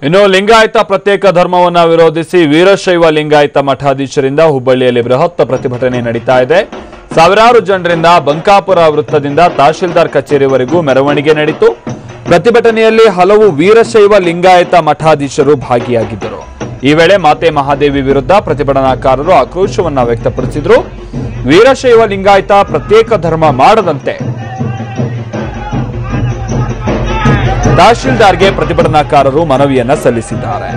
ಇನ್ನು ಲಿಂಗಾಯತ ಪ್ರತ್ಯೇಕ ಧರ್ಮವನ್ನ ವಿರೋಧಿಸಿ ವೀರಶೈವ ಲಿಂಗಾಯತ ಮಠಾಧೀಶರಿಂದ ಹುಬ್ಬಳ್ಳಿಯಲ್ಲಿ ಬೃಹತ್ ಪ್ರತಿಭಟನೆ ನಡೀತಾ ಇದೆ. ಸಾವಿರಾರು ಜನರಿಂದ ಬಂಕಾಪುರ ವೃತ್ತದಿಂದ ತಹಶೀಲ್ದಾರ್ ಕಚೇರಿವರೆಗೂ ಮೆರವಣಿಗೆ ನಡೆಯಿತು. ಪ್ರತಿಭಟನೆಯಲ್ಲಿ ಹಲವು ವೀರಶೈವ ಲಿಂಗಾಯತ ಮಠಾಧೀಶರು ಭಾಗಿಯಾಗಿದ್ದರು. ಈ ವೇಳೆ ಮಾತೆ ಮಹಾದೇವಿ ವಿರುದ್ಧ ಪ್ರತಿಭಟನಾಕಾರರು ಆಕ್ರೋಶವನ್ನ ವ್ಯಕ್ತಪಡಿಸಿದರು. ವೀರಶೈವ ಲಿಂಗಾಯತ ಪ್ರತ್ಯೇಕ ಧರ್ಮ ಮಾಡದಂತೆ ತಹಶೀಲ್ದಾರ್ಗೆ ಪ್ರತಿಭಟನಾಕಾರರು ಮನವಿಯನ್ನ ಸಲ್ಲಿಸಿದ್ದಾರೆ.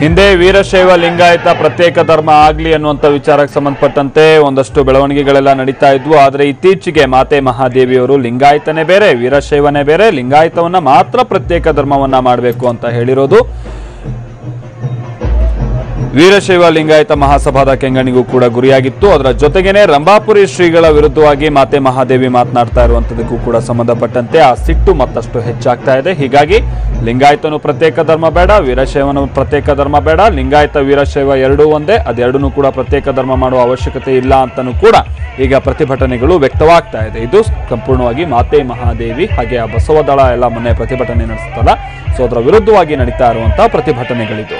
ಹಿಂದೆ ವೀರಶೈವ ಲಿಂಗಾಯತ ಪ್ರತ್ಯೇಕ ಧರ್ಮ ಆಗ್ಲಿ ಅನ್ನುವಂಥ ವಿಚಾರಕ್ಕೆ ಸಂಬಂಧಪಟ್ಟಂತೆ ಒಂದಷ್ಟು ಬೆಳವಣಿಗೆಗಳೆಲ್ಲ ನಡೀತಾ ಇದ್ವು. ಆದರೆ ಇತ್ತೀಚೆಗೆ ಮಾತೆ ಮಹಾದೇವಿಯವರು ಲಿಂಗಾಯತನೇ ಬೇರೆ, ವೀರಶೈವನೇ ಬೇರೆ, ಲಿಂಗಾಯತವನ್ನ ಮಾತ್ರ ಪ್ರತ್ಯೇಕ ಧರ್ಮವನ್ನ ಮಾಡಬೇಕು ಅಂತ ಹೇಳಿರೋದು ವೀರಶೈವ ಲಿಂಗಾಯತ ಮಹಾಸಭಾದ ಕೆಂಗಣಿಗೂ ಕೂಡ ಗುರಿಯಾಗಿತ್ತು. ಅದರ ಜೊತೆಗೇನೆ ರಂಭಾಪುರಿ ಶ್ರೀಗಳ ವಿರುದ್ಧವಾಗಿ ಮಾತೆ ಮಹಾದೇವಿ ಮಾತನಾಡ್ತಾ ಇರುವಂತದಕ್ಕೂ ಕೂಡ ಸಂಬಂಧಪಟ್ಟಂತೆ ಆ ಸಿಟ್ಟು ಮತ್ತಷ್ಟು ಹೆಚ್ಚಾಗ್ತಾ ಇದೆ. ಹೀಗಾಗಿ ಲಿಂಗಾಯತನು ಪ್ರತ್ಯೇಕ ಧರ್ಮ ಬೇಡ, ವೀರಶೈವನು ಪ್ರತ್ಯೇಕ ಧರ್ಮ ಬೇಡ, ಲಿಂಗಾಯತ ವೀರಶೈವ ಎರಡೂ ಒಂದೇ, ಅದೆರಡನ್ನೂ ಕೂಡ ಪ್ರತ್ಯೇಕ ಧರ್ಮ ಮಾಡುವ ಅವಶ್ಯಕತೆ ಇಲ್ಲ ಅಂತನೂ ಕೂಡ ಈಗ ಪ್ರತಿಭಟನೆಗಳು ವ್ಯಕ್ತವಾಗ್ತಾ ಇದೆ. ಇದು ಸಂಪೂರ್ಣವಾಗಿ ಮಾತೆ ಮಹಾದೇವಿ ಹಾಗೆ ಆ ಬಸವದಳ ಎಲ್ಲ ಮೊನ್ನೆ ಪ್ರತಿಭಟನೆ ನಡೆಸುತ್ತಲ್ಲ, ಸೊ ಅದರ ವಿರುದ್ಧವಾಗಿ ನಡೀತಾ ಇರುವಂತಹ ಪ್ರತಿಭಟನೆಗಳಿದು.